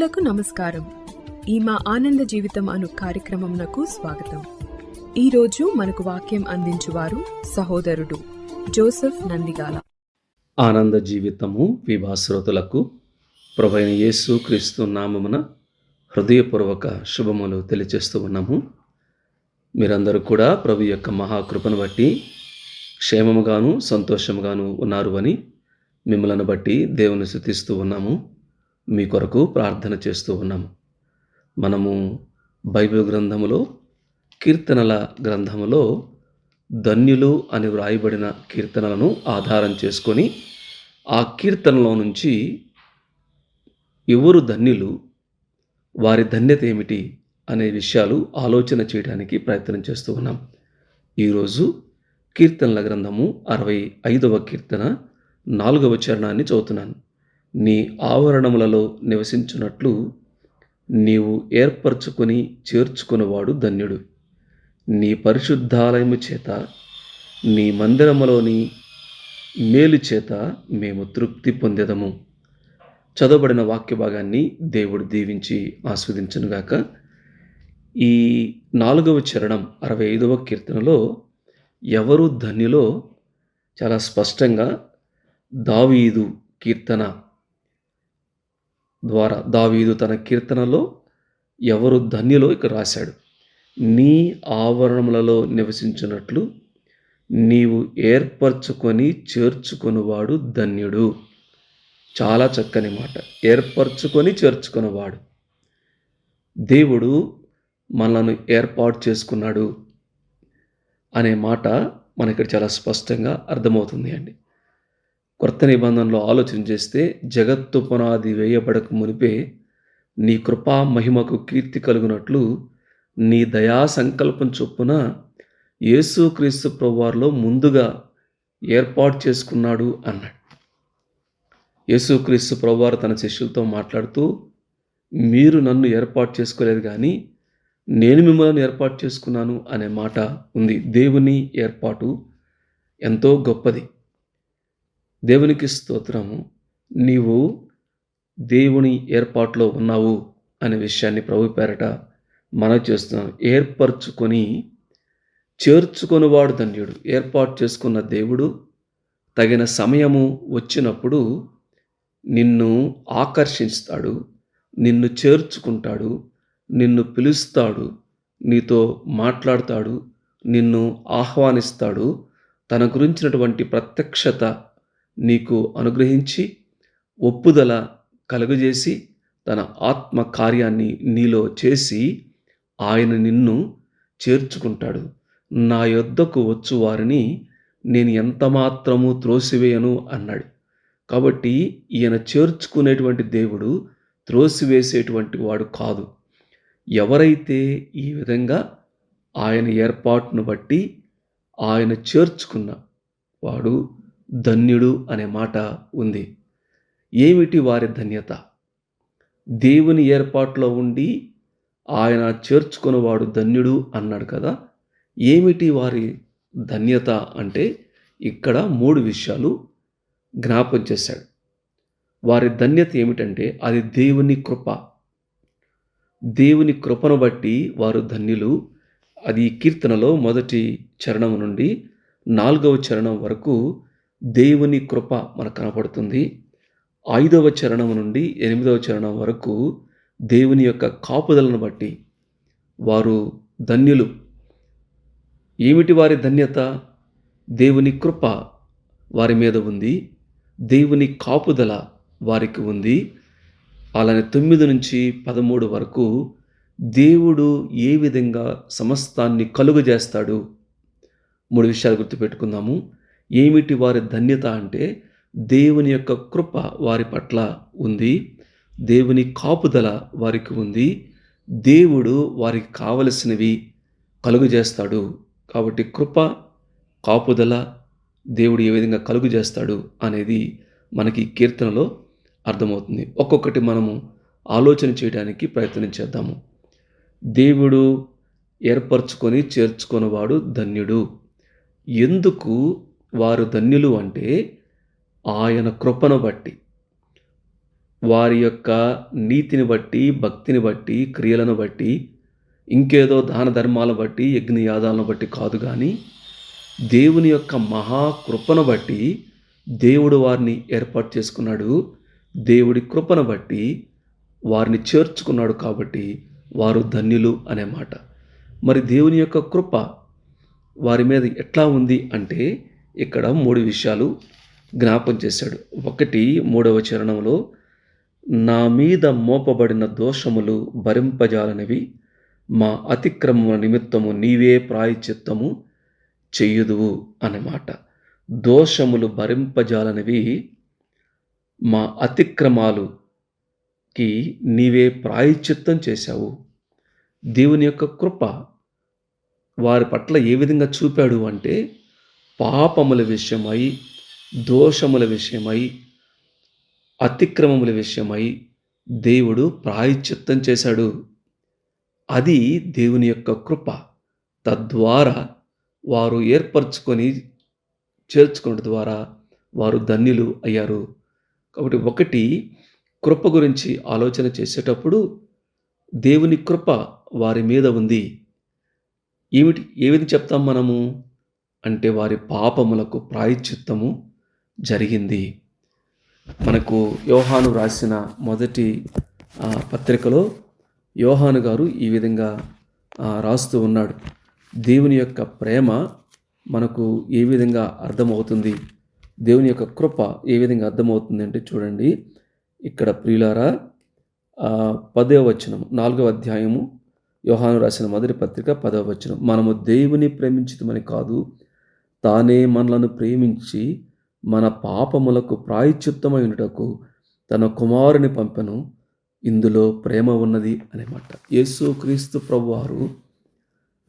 శ్రోతలకు నమస్కారం. ఈ మా ఆనంద జీవితం అను కార్యక్రమంనకు స్వాగతం. ఈరోజు మనకు వాక్యం అందించువారు సహోదరుడు జోసెఫ్ నందిగాల. ఆనంద జీవితము విభా శ్రోతలకు ప్రభువైన యేసు క్రీస్తు నామమున హృదయపూర్వక శుభములు తెలియజేస్తూ ఉన్నాము. మీరందరూ కూడా ప్రభు యొక్క మహాకృపను బట్టి క్షేమముగాను సంతోషముగాను ఉన్నారు అని మిమ్మల్ని బట్టి దేవుని స్తుతిస్తూ ఉన్నాము. మీ కొరకు ప్రార్థన చేస్తూ ఉన్నాము. మనము బైబిల్ గ్రంథములో కీర్తనల గ్రంథములో ధన్యులు అని వ్రాయబడిన కీర్తనలను ఆధారం చేసుకొని ఆ కీర్తనలో నుంచి ఎవరు ధన్యులు, వారి ధన్యత ఏమిటి అనే విషయాలు ఆలోచన చేయడానికి ప్రయత్నం చేస్తూ ఉన్నాం. ఈరోజు కీర్తనల గ్రంథము 65వ కీర్తన 4వ చరణాన్ని చదువుతున్నాను. నీ ఆవరణములలో నివసించున్నట్లు నీవు ఏర్పరచుకొని చేర్చుకునేవాడు ధన్యుడు. నీ పరిశుద్ధాలయము చేత నీ మందిరములోని మేలు చేత మేము తృప్తి పొందెదము. చదవబడిన వాక్య భాగాన్ని దేవుడు దీవించి ఆస్వాదించునుగాక. ఈ 4వ చరణం 65వ కీర్తనలో ఎవరు ధన్యులో చాలా స్పష్టంగా దావీదు కీర్తన ద్వారా దావీదు తన కీర్తనలో ఎవరు ధన్యులో ఇక్కడ రాశాడు. నీ ఆవరణములలో నివసించున్నట్లు నీవు ఏర్పరచుకొని చేర్చుకునేవాడు ధన్యుడు. చాలా చక్కని మాట. ఏర్పరచుకొని చేర్చుకునేవాడు. దేవుడు మనల్ని ఏర్పాటు చేసుకున్నాడు అనే మాట మనకి చాలా స్పష్టంగా అర్థమవుతుంది అండి. కొత్త నిబంధనలో ఆలోచన చేస్తే జగత్తు పునాది వేయబడక మునిపే నీ కృపా మహిమకు కీర్తి కలుగునట్లు నీ దయా సంకల్పం చొప్పున యేసుక్రీస్తు ప్రభువారిలో ముందుగా ఏర్పాటు చేసుకున్నాడు అన్నాడు. యేసుక్రీస్తు ప్రభువారు తన శిష్యులతో మాట్లాడుతూ, మీరు నన్ను ఏర్పాటు చేసుకోలేదు కానీ నేను మిమ్మల్ని ఏర్పాటు చేసుకున్నాను అనే మాట ఉంది. దేవుని ఏర్పాటు ఎంతో గొప్పది. దేవునికి స్తోత్రము. నీవు దేవుని ఏర్పాటులో ఉన్నావు అనే విషయాన్ని ప్రభు పేరట మనం చేస్తున్నాను. ఏర్పరచుకొని చేర్చుకొనివాడు ధన్యుడు. ఏర్పాటు చేసుకున్న దేవుడు తగిన సమయము వచ్చినప్పుడు నిన్ను ఆకర్షిస్తాడు, నిన్ను చేర్చుకుంటాడు, నిన్ను పిలుస్తాడు, నీతో మాట్లాడతాడు, నిన్ను ఆహ్వానిస్తాడు. తన గురించినటువంటి ప్రత్యక్షత నీకు అనుగ్రహించి ఒప్పుదల కలుగజేసి తన ఆత్మ కార్యాన్ని నీలో చేసి ఆయన నిన్ను చేర్చుకుంటాడు. నా యొద్దకు వచ్చు వారిని నేను ఎంతమాత్రము త్రోసివేయను అన్నాడు. కాబట్టి ఈయన చేర్చుకునేటువంటి దేవుడు త్రోసివేసేటువంటి వాడు కాదు. ఎవరైతే ఈ విధంగా ఆయన ఏర్పాటును బట్టి ఆయన చేర్చుకున్న వాడు ధన్యుడు అనే మాట ఉంది. ఏమిటి వారి ధన్యత? దేవుని ఏర్పాటులో ఉండి ఆయన చేర్చుకున్నవాడు ధన్యుడు అన్నాడు కదా. ఏమిటి వారి ధన్యత అంటే ఇక్కడ 3 విషయాలు జ్ఞాపం చేశాడు. వారి ధన్యత ఏమిటంటే అది దేవుని కృప. దేవుని కృపను బట్టి వారు ధన్యులు. అది కీర్తనలో 1వ చరణం నుండి 4వ చరణం వరకు దేవుని కృప మనకు కనపడుతుంది. 5వ చరణం నుండి 8వ చరణం వరకు దేవుని యొక్క కాపుదలను బట్టి వారు ధన్యులు. ఏమిటి వారి ధన్యత? దేవుని కృప వారి మీద ఉంది, దేవుని కాపుదల వారికి ఉంది. అలానే 9 నుంచి 13 వరకు దేవుడు ఏ విధంగా సమస్తాన్ని కలుగజేస్తాడు. 3 విషయాలు గుర్తుపెట్టుకుందాము. ఏమిటి వారి ధన్యత అంటే దేవుని యొక్క కృప వారి పట్ల ఉంది, దేవుని కాపుదల వారికి ఉంది, దేవుడు వారికి కావలసినవి కలుగజేస్తాడు. కాబట్టి కృప, కాపుదల దేవుడు ఏ విధంగా కలుగజేస్తాడు అనేది మనకి కీర్తనలో అర్థమవుతుంది. ఒక్కొక్కటి మనము ఆలోచన చేయడానికి ప్రయత్నం చేద్దాము. దేవుడు ఏర్పరచుకొని చేర్చుకునేవాడు ధన్యుడు. ఎందుకు వారు ధన్యులు అంటే ఆయన కృపను బట్టి. వారి యొక్క నీతిని బట్టి, భక్తిని బట్టి, క్రియలను బట్టి, ఇంకేదో దాన ధర్మాలను బట్టి, యజ్ఞయాగాలను బట్టి కాదు కానీ దేవుని యొక్క మహాకృపను బట్టి దేవుడు వారిని ఏర్పాటు చేసుకున్నాడు. దేవుడి కృపను బట్టి వారిని చేర్చుకున్నాడు కాబట్టి వారు ధన్యులు అనే మాట. మరి దేవుని యొక్క కృప వారి మీద ఎట్లా ఉంది అంటే ఇక్కడ 3 విషయాలు జ్ఞాపం చేశాడు. 1 3వ చరణంలో, నా మీద మోపబడిన దోషములు భరింపజాలనివి, మా అతిక్రమముల నిమిత్తము నీవే ప్రాయశ్చిత్తము చెయ్యుదువు అన్నమాట. దోషములు భరింపజాలనివి, మా అతిక్రమాలుకి నీవే ప్రాయశ్చిత్తం చేశావు. దేవుని యొక్క కృప వారి పట్ల ఏ విధంగా చూపాడు అంటే, పాపముల విషయమై, దోషముల విషయమై, అతిక్రమముల విషయమై దేవుడు ప్రాయశ్చిత్తం చేశాడు. అది దేవుని యొక్క కృప. తద్వారా వారు ఏర్పరచుకొని చేర్చుకోవడం ద్వారా వారు ధన్యులు అయ్యారు. కాబట్టి 1 కృప గురించి ఆలోచన చేసేటప్పుడు దేవుని కృప వారి మీద ఉంది. ఏమిటి చెప్తాం మనము అంటే, వారి పాపములకు ప్రాయశ్చిత్తము జరిగింది. మనకు యోహాను రాసిన మొదటి పత్రికలో యోహాను గారు ఈ విధంగా రాస్తూ ఉన్నాడు. దేవుని యొక్క ప్రేమ మనకు ఏ విధంగా అర్థమవుతుంది, దేవుని యొక్క కృప ఏ విధంగా అర్థమవుతుంది అంటే చూడండి. ఇక్కడ ప్రియులారా 10వ వచనం, 4వ అధ్యాయము యోహాను రాసిన మొదటి పత్రిక 10వ వచనం, మనము దేవుని ప్రేమించుతామని కాదు, తానే మనలను ప్రేమించి మన పాపములకు ప్రాయశ్చిత్తమైనటకు తన కుమారుని పంపెను, ఇందులో ప్రేమ ఉన్నది అనేమాట. యేసుక్రీస్తు ప్రభువారు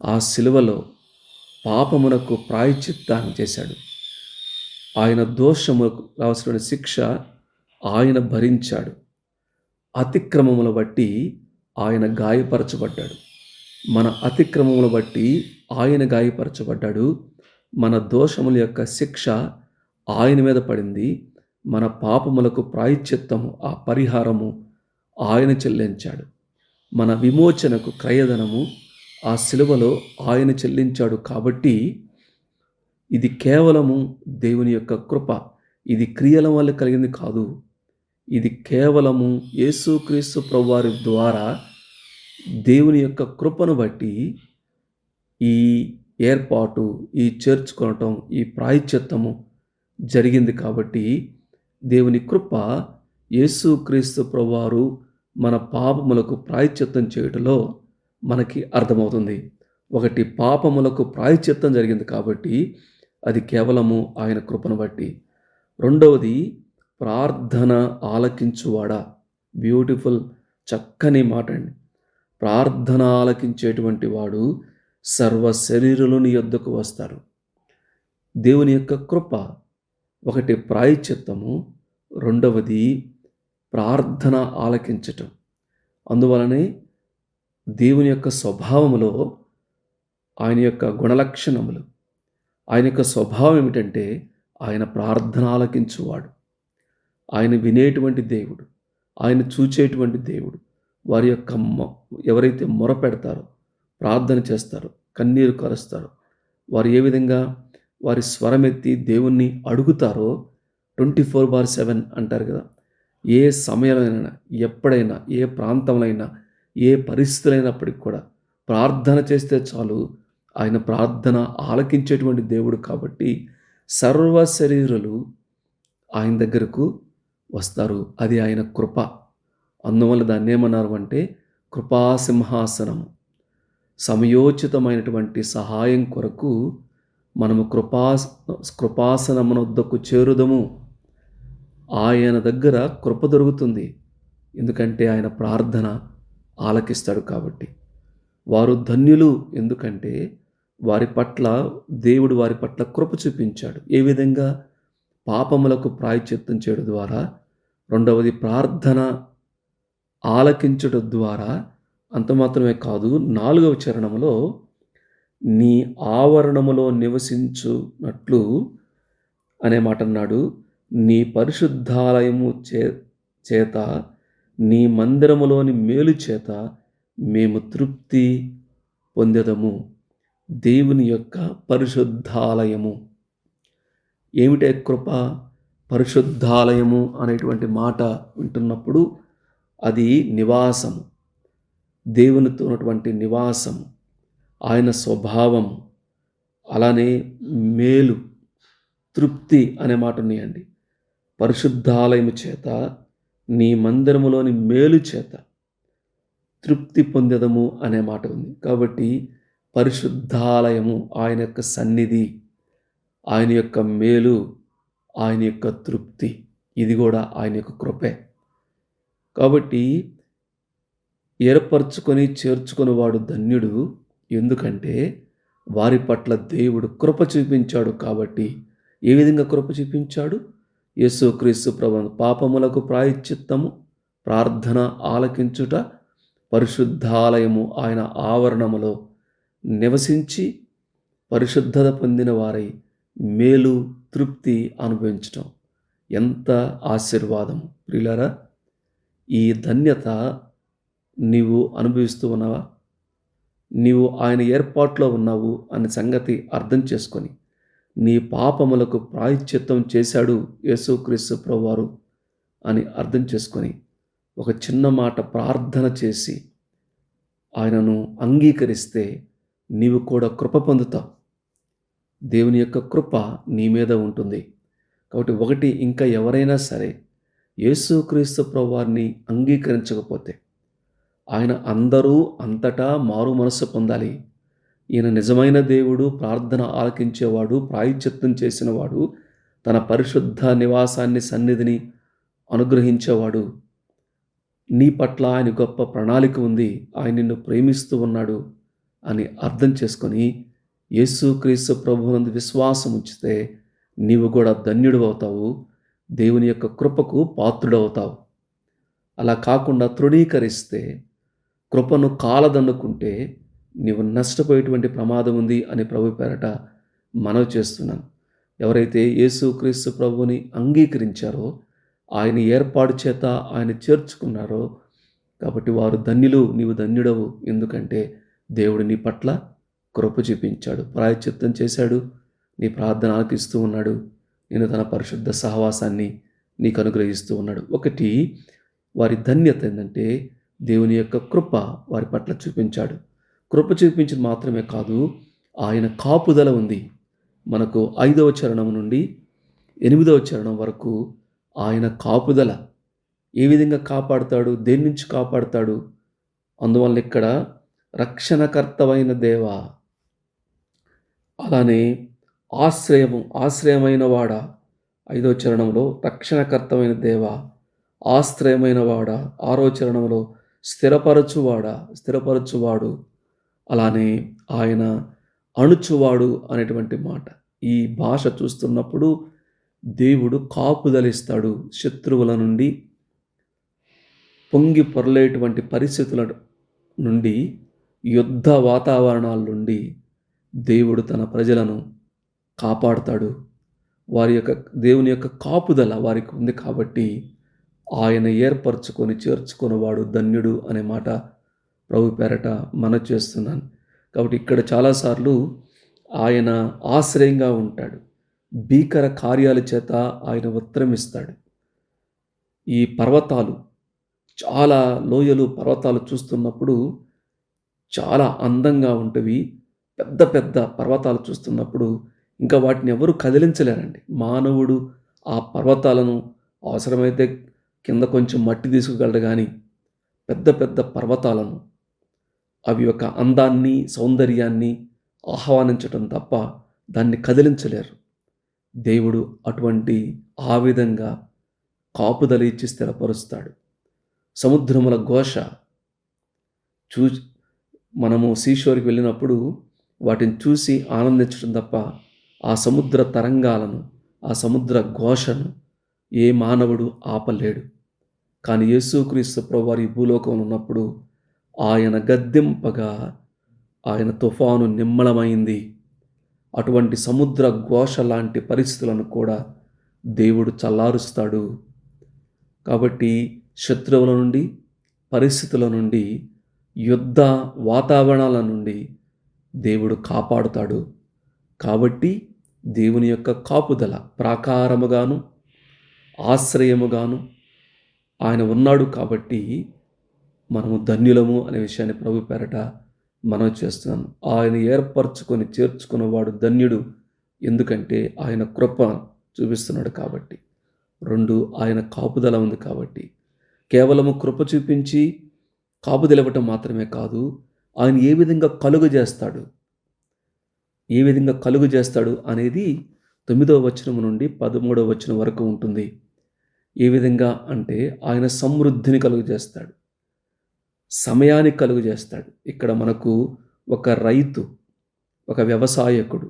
ఆ శిలువలో పాపమునకు ప్రాయశ్చిత్తాన్ని చేశాడు. ఆయన దోషములకు రావాల్సిన శిక్ష ఆయన భరించాడు. అతిక్రమముల బట్టి ఆయన గాయపరచబడ్డాడు. మన అతిక్రమముల బట్టి ఆయన గాయపరచబడ్డాడు. మన దోషముల యొక్క శిక్ష ఆయన మీద పడింది. మన పాపములకు ప్రాయశ్చిత్తము, ఆ పరిహారము ఆయన చెల్లించాడు. మన విమోచనకు క్రయధనము ఆ శిలువలో ఆయన చెల్లించాడు. కాబట్టి ఇది కేవలము దేవుని యొక్క కృప. ఇది క్రియల వల్ల కలిగింది కాదు. ఇది కేవలము యేసుక్రీస్తు ప్రభువారి ద్వారా దేవుని యొక్క కృపను బట్టి ఈ ఏర్పాటు, ఈ చేర్చుకోవటం, ఈ ప్రాయశ్చిత్తము జరిగింది. కాబట్టి దేవుని కృప యేసుక్రీస్తు ప్రభువారు మన పాపములకు ప్రాయశ్చిత్తం చేయటంలో మనకి అర్థమవుతుంది. 1 పాపములకు ప్రాయశ్చిత్తం జరిగింది కాబట్టి అది కేవలము ఆయన కృపను బట్టి. 2వది ప్రార్థన ఆలకించువాడా. బ్యూటిఫుల్, చక్కని మాట అండి. ప్రార్థన ఆలకించేటువంటి వాడు సర్వ శరీరులు నీ యొద్దకు వస్తారు. దేవుని యొక్క కృప 1 ప్రాయశ్చిత్తము, 2వది ప్రార్థన ఆలకించటం. అందువలనే దేవుని యొక్క స్వభావములో ఆయన యొక్క గుణలక్షణములు, ఆయన యొక్క స్వభావం ఏమిటంటే ఆయన ప్రార్థన ఆలకించువాడు. ఆయన వినేటువంటి దేవుడు, ఆయన చూచేటువంటి దేవుడు. వారి యొక్క ఎవరైతే మొర పెడతారో, ప్రార్థన చేస్తారో, కన్నీరు కరుస్తారో, వారు ఏ విధంగా వారి స్వరమెత్తి దేవుణ్ణి అడుగుతారో 24/7 అంటారు కదా. ఏ సమయంలోనైనా, ఎప్పుడైనా, ఏ ప్రాంతంలో, ఏ పరిస్థితులైనప్పటికీ కూడా ప్రార్థన చేస్తే చాలు ఆయన ప్రార్థన ఆలకించేటువంటి దేవుడు. కాబట్టి సర్వ శరీరులు ఆయన దగ్గరకు వస్తారు. అది ఆయన కృప. అందువల్ల దాన్ని ఏమన్నారు అంటే కృపాసింహాసనము. సమయోచితమైనటువంటి సహాయం కొరకు మనము కృపాసనమునొద్దకు చేరుదము. ఆయన దగ్గర కృప దొరుకుతుంది. ఎందుకంటే ఆయన ప్రార్థన ఆలకిస్తాడు. కాబట్టి వారు ధన్యులు. ఎందుకంటే దేవుడు వారి పట్ల కృప చూపించాడు. ఏ విధంగా? పాపములకు ప్రాయశ్చిత్తం చేయడం ద్వారా, 2వది ప్రార్థన ఆలకించడం ద్వారా. అంత మాత్రమే కాదు, 4వ చరణంలో నీ ఆవరణములో నివసించునట్లు అనే మాట అన్నాడు. నీ పరిశుద్ధాలయము చేత నీ మందిరములోని మేలు చేత మేము తృప్తి పొందెదము. దేవుని యొక్క పరిశుద్ధాలయము. ఏమిటే కృప? పరిశుద్ధాలయము అనేటువంటి మాట వింటున్నప్పుడు అది నివాసము, దేవునితో ఉన్నటువంటి నివాసము, ఆయన స్వభావం, అలానే మేలు, తృప్తి అనే మాట ఉన్నాయండి. పరిశుద్ధాలయము చేత నీ మందిరములోని మేలు చేత తృప్తి పొందెదము అనే మాట ఉంది. కాబట్టి పరిశుద్ధాలయము ఆయన యొక్క సన్నిధి, ఆయన యొక్క మేలు, ఆయన యొక్క తృప్తి, ఇది కూడా ఆయన యొక్క కృపే. కాబట్టి ఏర్పరచుకొని చేర్చుకుని వాడు ధన్యుడు, ఎందుకంటే వారి పట్ల దేవుడు కృప చూపించాడు. కాబట్టి ఏ విధంగా కృప చూపించాడు? యేసుక్రీస్తు ప్రభువు పాపములకు ప్రాయశ్చిత్తము, ప్రార్థన ఆలకించుట, పరిశుద్ధాలయము ఆయన ఆవరణములో నివసించి పరిశుద్ధత పొందిన వారై మేలు, తృప్తి అనుభవించటం ఎంత ఆశీర్వాదం. ప్రియులారా, ఈ ధన్యత నీవు అనుభవిస్తూ ఉన్నావా? నీవు ఆయన ఏర్పాట్లో ఉన్నావు అనే సంగతి అర్థం చేసుకొని నీ పాపములకు ప్రాయశ్చిత్తం చేశాడు యేసుక్రీస్తు ప్రభువారు అని అర్థం చేసుకొని ఒక చిన్న మాట ప్రార్థన చేసి ఆయనను అంగీకరిస్తే నీవు కూడా కృప పొందుతావు. దేవుని యొక్క కృప నీ మీద ఉంటుంది. కాబట్టి ఇంకా ఎవరైనా సరే యేసుక్రీస్తు ప్రభువారిని అంగీకరించకపోతే, ఆయన అందరూ అంతటా మారు మనస్సు పొందాలి. ఈయన నిజమైన దేవుడు, ప్రార్థన ఆలకించేవాడు, ప్రాయశ్చిత్తం చేసినవాడు, తన పరిశుద్ధ నివాసాన్ని, సన్నిధిని అనుగ్రహించేవాడు. నీ పట్ల ఆయన గొప్ప ప్రణాళిక ఉంది, ఆయన నిన్ను ప్రేమిస్తూ ఉన్నాడు అని అర్థం చేసుకొని యేసుక్రీస్తు ప్రభువునందు విశ్వాసం ఉంచితే నీవు కూడా ధన్యుడు అవుతావు, దేవుని యొక్క కృపకు పాత్రుడవుతావు. అలా కాకుండా తృణీకరిస్తే, కృపను కాలదన్నుకుంటే నీవు నష్టపోయేటువంటి ప్రమాదం ఉంది అని ప్రభు పేరట మనవి చేస్తున్నాను. ఎవరైతే యేసుక్రీస్తు ప్రభువుని అంగీకరించారో, ఆయన ఏర్పాటు చేత ఆయన చేర్చుకున్నారో, కాబట్టి వారు ధన్యులు, నీవు ధన్యుడవు. ఎందుకంటే దేవుడు నీ పట్ల కృప చూపించాడు, ప్రాయశ్చిత్తం చేశాడు, నీ ప్రార్థన ఆలకిస్తూ ఉన్నాడు, నేను తన పరిశుద్ధ సహవాసాన్ని నీకు అనుగ్రహిస్తూ ఉన్నాడు. వారి ధన్యత ఏంటంటే దేవుని యొక్క కృప వారి పట్ల చూపించాడు. కృప చూపించడం మాత్రమే కాదు, ఆయన కాపుదల ఉంది. మనకు 5వ చరణం నుండి 8వ చరణం వరకు ఆయన కాపుదల ఏ విధంగా కాపాడుతాడు, దేని నుంచి కాపాడుతాడు. అందువల్ల ఇక్కడ రక్షణకర్తవైన దేవా, అలానే ఆశ్రయమైన వాడా. 5వ చరణంలో రక్షణకర్తమైన దేవా, ఆశ్రయమైన వాడా. 6వ చరణంలో స్థిరపరచువాడు, అలానే ఆయన అణుచువాడు అనేటువంటి మాట. ఈ భాష చూస్తున్నప్పుడు దేవుడు కాపుదలిస్తాడు. శత్రువుల నుండి, పొంగి పొరలేటువంటి పరిస్థితుల నుండి, యుద్ధ వాతావరణాల నుండి దేవుడు తన ప్రజలను కాపాడుతాడు. దేవుని యొక్క కాపుదల వారికి ఉంది. కాబట్టి ఆయన ఏర్పరచుకొని చేర్చుకున్నవాడు ధన్యుడు అనే మాట ప్రభు పేరట మనవి చేస్తున్నాను. కాబట్టి ఇక్కడ చాలాసార్లు ఆయన ఆశ్రయంగా ఉంటాడు. భీకర కార్యాల చేత ఆయన ఉత్తరమిస్తాడు. ఈ పర్వతాలు, చాలా లోయలు, పర్వతాలు చూస్తున్నప్పుడు చాలా అందంగా ఉంటవి. పెద్ద పెద్ద పర్వతాలు చూస్తున్నప్పుడు ఇంకా వాటిని ఎవరు కదిలించలేరండి. మానవుడు ఆ పర్వతాలను అవసరమైతే కింద కొంచెం మట్టి తీసుకుగలడు, కానీ పెద్ద పెద్ద పర్వతాలను అవి ఒక అందాన్ని, సౌందర్యాన్ని ఆహ్వానించటం తప్ప దాన్ని కదిలించలేరు. దేవుడు ఆ విధంగా కాపుదల ఇచ్చి స్థిరపరుస్తాడు. సముద్రముల ఘోష మనము సీషోర్కి వెళ్ళినప్పుడు వాటిని చూసి ఆనందించడం తప్ప ఆ సముద్ర తరంగాలను, ఆ సముద్ర ఘోషను ఏ మానవుడు ఆపలేడు. కానీ యేసుక్రీస్తు ప్రభువారు ఈ భూలోకంలో ఉన్నప్పుడు ఆయన గద్దింపగా ఆయన తుఫాను నిమ్మళమైంది. అటువంటి సముద్ర ఘోష లాంటి పరిస్థితులను కూడా దేవుడు చల్లారుస్తాడు. కాబట్టి శత్రువుల నుండి, పరిస్థితుల నుండి, యుద్ధ వాతావరణాల నుండి దేవుడు కాపాడుతాడు. కాబట్టి దేవుని యొక్క కాపుదల ప్రాకారముగాను, ఆశ్రయముగాను ఆయన ఉన్నాడు. కాబట్టి మనము ధన్యులము అనే విషయాన్ని ప్రభు పేరట మనం చేస్తున్నాను. ఆయన ఏర్పరచుకొని చేర్చుకున్నవాడు ధన్యుడు. ఎందుకంటే ఆయన కృప చూపిస్తున్నాడు కాబట్టి. 2, ఆయన కాపుదల ఉంది కాబట్టి. కేవలము కృప చూపించి కాపుదల ఇవ్వటం మాత్రమే కాదు, ఆయన ఏ విధంగా కలుగు చేస్తాడు అనేది 9వ వచనం నుండి 13వ వచనం వరకు ఉంటుంది. ఏ విధంగా అంటే ఆయన సమృద్ధిని కలుగు చేస్తాడు, సమయానికి కలుగు చేస్తాడు. ఇక్కడ మనకు ఒక రైతు, ఒక వ్యవసాయకుడు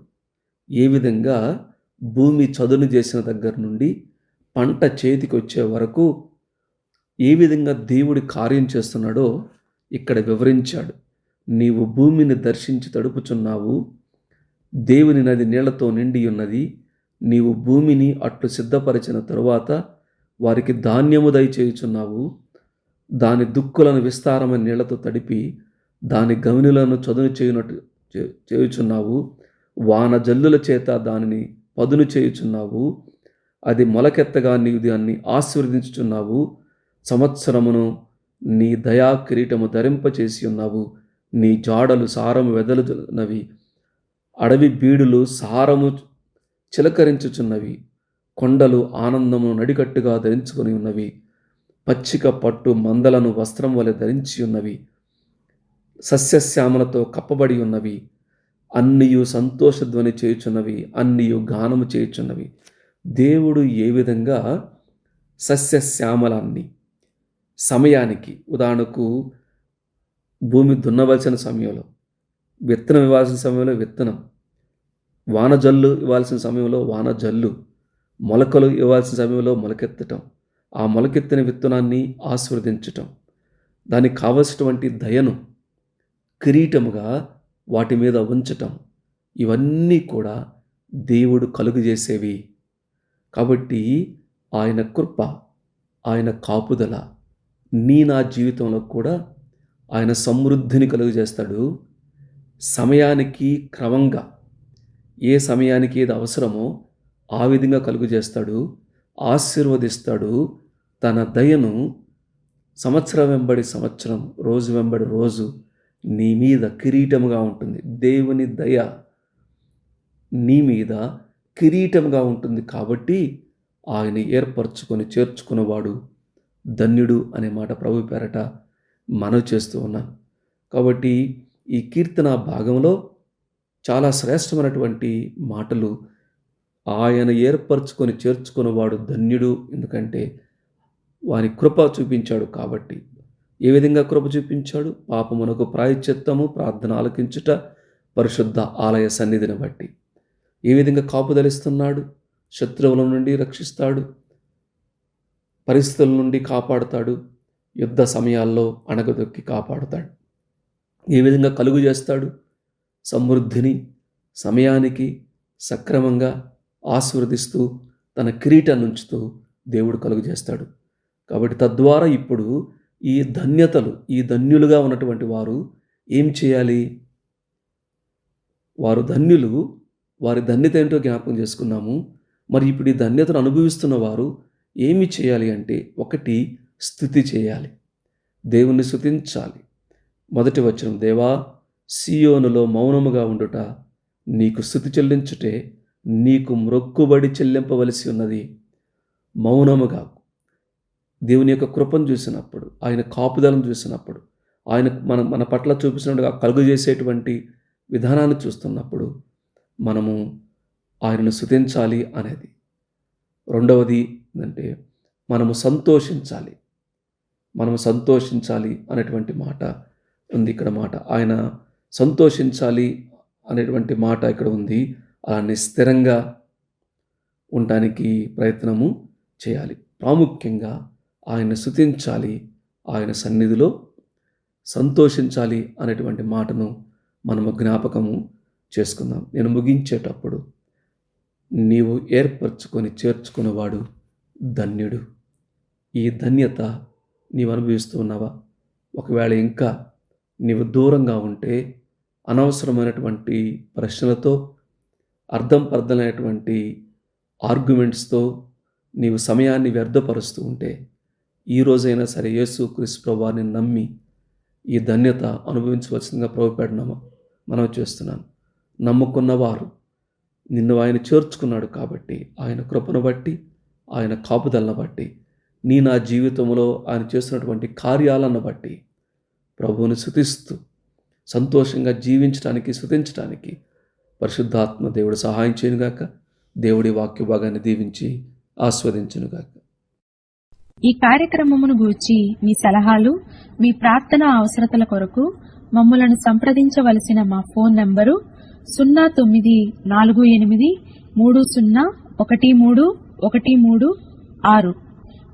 ఏ విధంగా భూమి చదును చేసిన దగ్గర నుండి పంట చేతికి వచ్చే వరకు ఏ విధంగా దేవుడి కార్యం చేస్తున్నాడో ఇక్కడ వివరించాడు. నీవు భూమిని దర్శించి తడుపుచున్నావు, దేవుని నది నీళ్లతో నిండి ఉన్నది. నీవు భూమిని అట్లు సిద్ధపరిచిన తరువాత వారికి ధాన్యము దయచేయుచున్నావు. దాని దుక్కులను విస్తారమైన నీళ్లతో తడిపి దాని గవినులను చదును చేయుచున్నావు. వాన జల్లుల చేత దానిని పదును చేయుచున్నావు. అది మొలకెత్తగా నీవు దాన్ని ఆశీర్వదించుచున్నావు. సంవత్సరమును నీ దయా కిరీటము ధరింపచేసి ఉన్నావు. నీ జాడలు సారము వెదలునవి, అడవి బీడులు సారము చిలకరించుచున్నవి. కొండలు ఆనందము నడికట్టుగా ధరించుకొని ఉన్నవి. పచ్చిక పట్టు మందలను వస్త్రం వలె ధరించి ఉన్నవి. సస్యశ్యామలతో కప్పబడి ఉన్నవి. అన్నియు సంతోషధ్వని చేయుచున్నవి, అన్నియు గానము చేయుచున్నవి. దేవుడు ఏ విధంగా సస్యశ్యామలాన్ని సమయానికి, ఉదాహరణకు భూమి దున్నవలసిన సమయంలో విత్తనం ఇవ్వాల్సిన సమయంలో విత్తనం, వానజల్లు ఇవ్వాల్సిన సమయంలో వానజల్లు, మొలకలు ఇవ్వాల్సిన సమయంలో మొలకెత్తటం, ఆ మొలకెత్తిన విత్తనాన్ని ఆశీర్వదించటం, దానికి కావలసినటువంటి దయను కిరీటముగా వాటి మీద ఉంచటం, ఇవన్నీ కూడా దేవుడు కలుగజేసేవి. కాబట్టి ఆయన కృప, ఆయన కాపుదల నా జీవితంలో కూడా ఆయన సమృద్ధిని కలుగజేస్తాడు. సమయానికి క్రమంగా ఏ సమయానికి ఏది అవసరమో ఆ విధంగా కలుగజేస్తాడు, ఆశీర్వదిస్తాడు. తన దయను సంవత్సరం వెంబడి సంవత్సరం, రోజు వెంబడి రోజు నీ మీద కిరీటముగా ఉంటుంది. దేవుని దయ నీ మీద కిరీటముగా ఉంటుంది. కాబట్టి ఆయన ఏర్పరచుకొని చేర్చుకున్నవాడు ధన్యుడు అనే మాట ప్రభు పేరట మనవి చేస్తూ ఉన్నాను. కాబట్టి ఈ కీర్తన భాగంలో చాలా శ్రేష్టమైనటువంటి మాటలు. ఆయన ఏర్పరచుకొని చేర్చుకున్నవాడు ధన్యుడు, ఎందుకంటే వారి కృప చూపించాడు. కాబట్టి ఏ విధంగా కృప చూపించాడు? పాపమునకు ప్రాయశ్చిత్తము, ప్రార్థన ఆలకించుట, పరిశుద్ధ ఆలయ సన్నిధిని బట్టి. ఏ విధంగా కాపుదలిస్తున్నాడు? శత్రువుల నుండి రక్షిస్తాడు, పరిస్థితుల నుండి కాపాడుతాడు, యుద్ధ సమయాల్లో అణగదొక్కి కాపాడుతాడు. ఏ విధంగా కలుగు చేస్తాడు? సమృద్ధిని సమయానికి సక్రమంగా ఆశీర్వదిస్తూ తన కిరీటాన్ని ఉంచుతూ దేవుడు కలుగు చేస్తాడు. కాబట్టి తద్వారా ఇప్పుడు ఈ ధన్యతలు, ఈ ధన్యులుగా ఉన్నటువంటి వారు ఏం చేయాలి? వారు ధన్యులు, వారి ధన్యత ఏంటో జ్ఞాపకం చేసుకున్నాము. మరి ఇప్పుడు ఈ ధన్యతను అనుభవిస్తున్న వారు ఏమి చేయాలి అంటే, 1 స్తుతి చేయాలి, దేవుణ్ణి స్తుతించాలి. మొదటి వచనం, దేవా సియోనులో మౌనముగా ఉండుట, నీకు స్తుతి చెల్లించుటే నీకు మ్రొక్కుబడి చెల్లింపవలసి ఉన్నది. మౌనముగా దేవుని యొక్క కృపను చూసినప్పుడు, ఆయన కాపుదలను చూసినప్పుడు, ఆయన మన పట్ల చూపిస్తున్నట్టుగా కలుగు చేసేటువంటి విధానాన్ని చూస్తున్నప్పుడు మనము ఆయనను స్తుతించాలి అనేది. రెండవది ఏంటంటే మనము సంతోషించాలి అనేటువంటి మాట ఉంది ఇక్కడ. మాట ఆయన సంతోషించాలి అనేటువంటి మాట ఇక్కడ ఉంది. అలానే స్థిరంగా ఉండటానికి ప్రయత్నము చేయాలి. ప్రాముఖ్యంగా ఆయన స్తుతించాలి, ఆయన సన్నిధిలో సంతోషించాలి అనేటువంటి మాటను మనము జ్ఞాపకము చేసుకుందాం. నేను ముగించేటప్పుడు, నీవు ఏర్పరచుకొని చేర్చుకున్నవాడు ధన్యుడు. ఈ ధన్యత నీవు అనుభవిస్తూ ఉన్నావా? ఒకవేళ ఇంకా నీవు దూరంగా ఉంటే అనవసరమైనటువంటి ప్రశ్నలతో, అర్థమైనటువంటి ఆర్గ్యుమెంట్స్తో నీవు సమయాన్ని వ్యర్థపరుస్తూ ఉంటే, ఈ రోజైనా సరే యేసుక్రీస్తు ప్రభువారిని నమ్మి ఈ ధన్యత అనుభవించవలసిందిగా ప్రభుపేట మనం చేస్తున్నాను. నమ్ముకున్నవారు నిన్ను ఆయన చేర్చుకున్నాడు కాబట్టి, ఆయన కృపను బట్టి, ఆయన కాపుదలను బట్టి, నా జీవితంలో ఆయన చేస్తున్నటువంటి కార్యాలను బట్టి ప్రభువుని స్తుతిస్తూ సంతోషంగా జీవించడానికి, స్తుతించడానికి పరిశుద్ధాత్మ దేవుడు సహాయం చేయనుగాక. దేవుడి వాక్య భాగాన్ని దీవించి ఆస్వాదించునుగాక. ఈ కార్యక్రమమును గూర్చి మీ సలహాలు, మీ ప్రార్థన అవసరతల కొరకు మమ్మలను సంప్రదించవలసిన మా ఫోన్ నంబరు 0948301336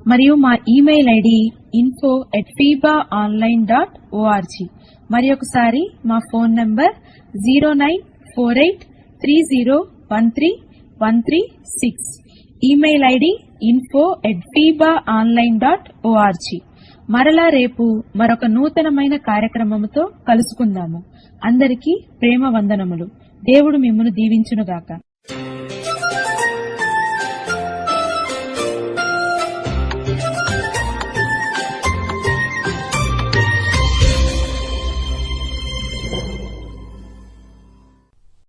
మరియు మా ఇమెయిల్ ఐడి info@fibaonline.org. మరి ఒకసారి మా phone number 094830131336. Email ID info@fibaonline.org. మరలా రేపు మరొక నూతనమైన కార్యక్రమముతో కలుసుకుందాము. అందరికీ ప్రేమ వందనములు. దేవుడు మిమ్మును దీవించునుగాక.